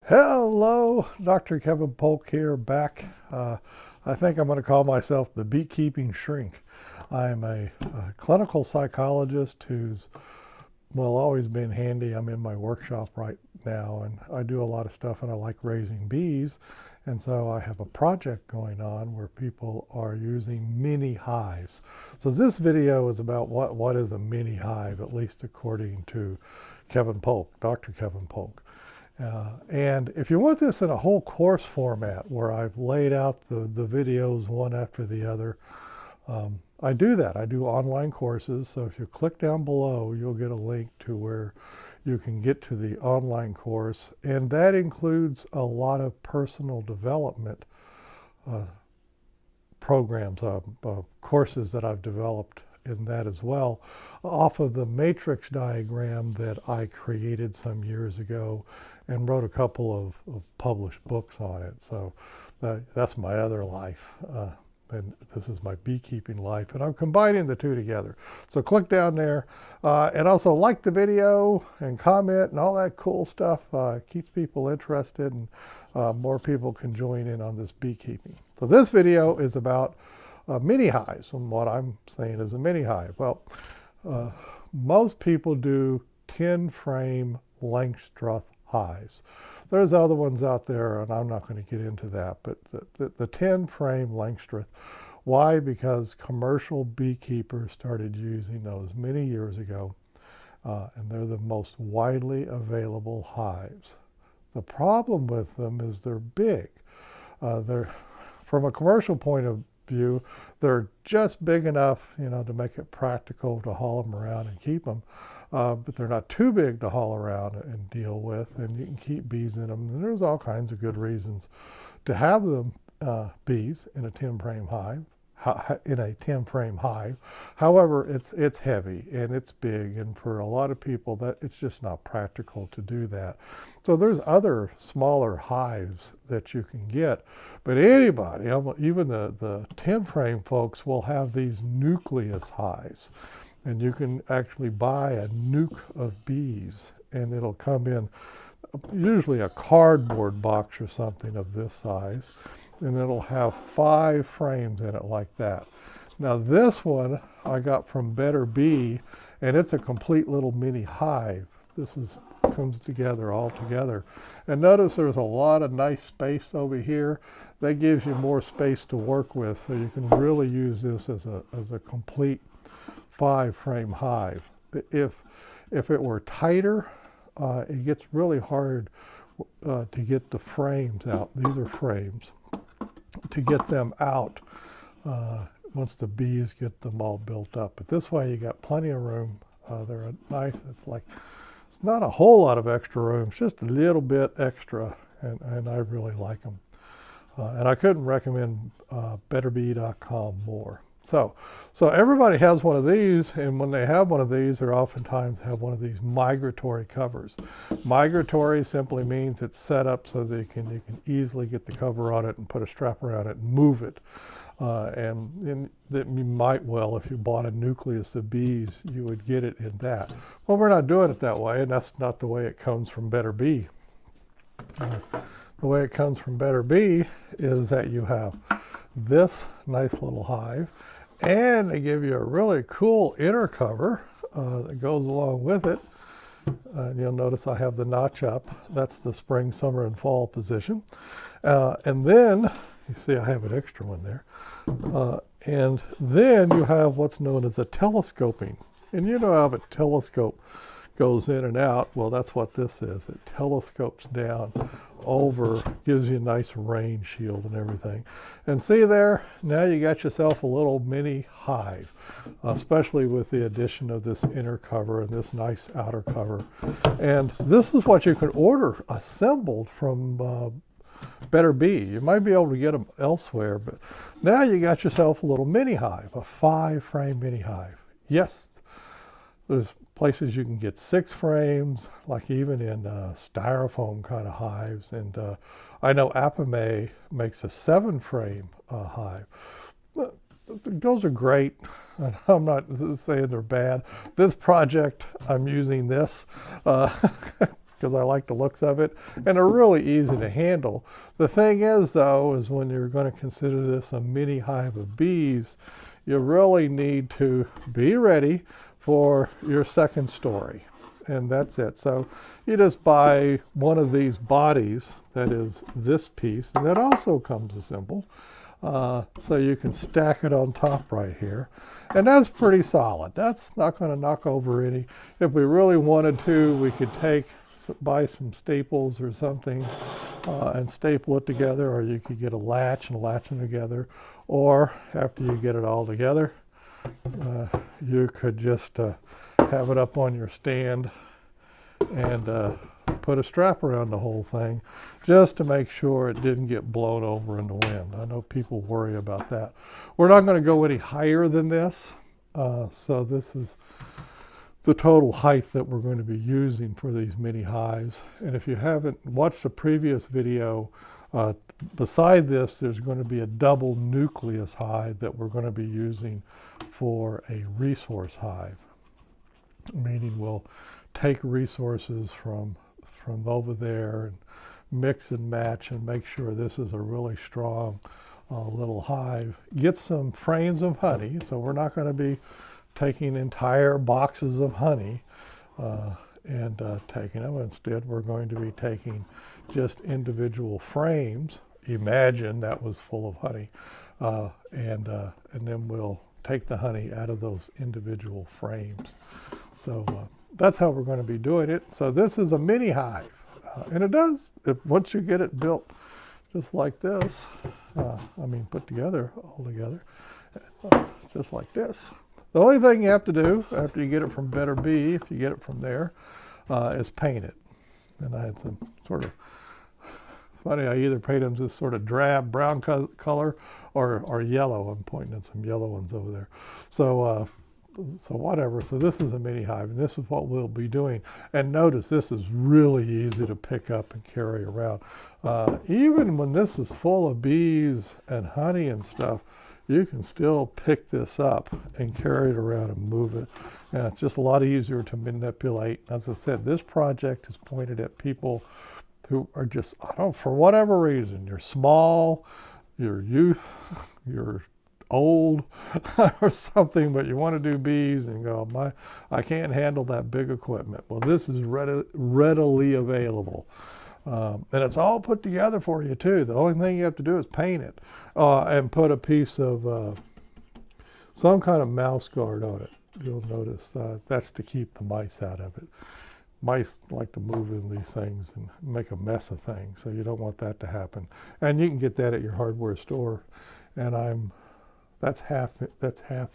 Hello, Dr. Kevin Polk here, back. I think I'm going to call myself the beekeeping shrink. I'm a clinical psychologist who's, well, always been handy. I'm in my workshop right now, and I do a lot of stuff, and I like raising bees. And so I have a project going on where people are using mini hives. So this video is about what is a mini hive, at least according to Kevin Polk, Dr. Kevin Polk. And if you want this in a whole course format where I've laid out the videos one after the other, I do that. I do online courses. So if you click down below, you'll get a link to where you can get to the online course. And that includes a lot of personal development programs, courses that I've developed in that as well, off of the matrix diagram that I created some years ago and wrote a couple of published books on it. So that's my other life. And this is my beekeeping life, and I'm combining the two together. So click down there, and also like the video and comment and all that cool stuff. Keeps people interested, and more people can join in on this beekeeping. So this video is about mini hives, and what I'm saying is a mini hive. Well, most people do 10-frame Langstroth hives. There's other ones out there, and I'm not going to get into that, but the 10-frame Langstroth. Why? Because commercial beekeepers started using those many years ago, and they're the most widely available hives. The problem with them is they're big. They're, from a commercial point of view, they're just big enough, to make it practical to haul them around and keep them. But they're not too big to haul around and deal with, and you can keep bees in them. And there's all kinds of good reasons to have them, bees, in a 10-frame hive. However, it's heavy and it's big, and for a lot of people that it's just not practical to do that. So there's other smaller hives that you can get, but anybody, even the 10-frame folks, will have these nucleus hives. And you can actually buy a nuke of bees, and it'll come in usually a cardboard box or something of this size, and it'll have 5 frames in it like that. Now this one I got from Better Bee, and it's a complete little mini hive. Comes together all together. And notice there's a lot of nice space over here. That gives you more space to work with, so you can really use this as a complete 5-frame hive. If it were tighter, it gets really hard to get the frames out. These are frames. To get them out once the bees get them all built up. But this way you got plenty of room. They're nice. It's not a whole lot of extra room. It's just a little bit extra, and I really like them. And I couldn't recommend betterbee.com more. So everybody has one of these, and when they have one of these, they oftentimes have one of these migratory covers. Migratory simply means it's set up so that you can easily get the cover on it and put a strap around it and move it. And that you might, well, if you bought a nucleus of bees, you would get it in that. Well, we're not doing it that way, and that's not the way it comes from Better Bee. The way it comes from Better Bee is that you have this nice little hive, and they give you a really cool inner cover that goes along with it. You'll notice I have the notch up. That's the spring, summer, and fall position. And then, you see I have an extra one there. And then you have what's known as a telescoping. And you know how a telescope goes in and out. Well, that's what this is. It telescopes down over, gives you a nice rain shield and everything. And see there, now you got yourself a little mini hive, especially with the addition of this inner cover and this nice outer cover. And this is what you can order assembled from Better Bee. You might be able to get them elsewhere, but now you got yourself a little mini hive, a 5-frame mini hive. Yes, there's places you can get 6 frames, like even in styrofoam kind of hives. And I know Apame makes a 7-frame hive. Those are great. And I'm not saying they're bad. This project, I'm using this because because I like the looks of it, and they're really easy to handle. The thing is, though, is when you're going to consider this a mini hive of bees, you really need to be ready for your second story. And that's it. So you just buy one of these bodies, that is this piece, and that also comes assembled. So you can stack it on top right here. And that's pretty solid. That's not going to knock over any. If we really wanted to, we could buy some staples or something and staple it together, or you could get a latch and latch them together. Or after you get it all together, you could just have it up on your stand and put a strap around the whole thing just to make sure it didn't get blown over in the wind. I know people worry about that. We're not going to go any higher than this. So this is the total height that we're going to be using for these mini hives. And if you haven't watched the previous video, beside this, there's going to be a double nucleus hive that we're going to be using for a resource hive, meaning we'll take resources from over there and mix and match and make sure this is a really strong little hive. Get some frames of honey, so we're not going to be taking entire boxes of honey and taking them. Instead, we're going to be taking just individual frames. Imagine that was full of honey, and then we'll take the honey out of those individual frames. So that's how we're going to be doing it. So this is a mini hive, and it does, once you get it built just like this, put together, all together, just like this. The only thing you have to do after you get it from Better Bee, if you get it from there, is paint it. And I had some sort of, it's funny, I either paint them this sort of drab brown color or yellow. I'm pointing at some yellow ones over there. So whatever. So this is a mini hive, and this is what we'll be doing. And notice this is really easy to pick up and carry around. Even when this is full of bees and honey and stuff, you can still pick this up and carry it around and move it. And it's just a lot easier to manipulate. As I said, this project is pointed at people who are just, for whatever reason, you're small, you're youth, you're old or something, but you want to do bees and go, I can't handle that big equipment. Well, this is readily available. And it's all put together for you too. The only thing you have to do is paint it and put a piece of some kind of mouse guard on it. You'll notice that's to keep the mice out of it. Mice like to move in these things and make a mess of things, so you don't want that to happen. And you can get that at your hardware store. And that's half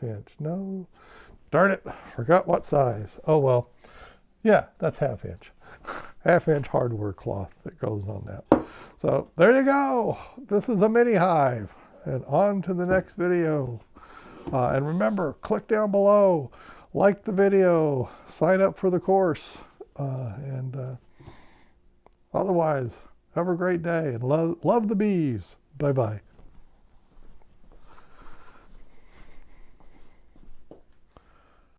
inch. No, darn it, forgot what size. Oh well, yeah, that's half inch. Half-inch hardware cloth that goes on that. So there you go. This is a mini hive, and on to the next video. And remember, click down below, like the video, sign up for the course, and otherwise, have a great day and love the bees. Bye-bye.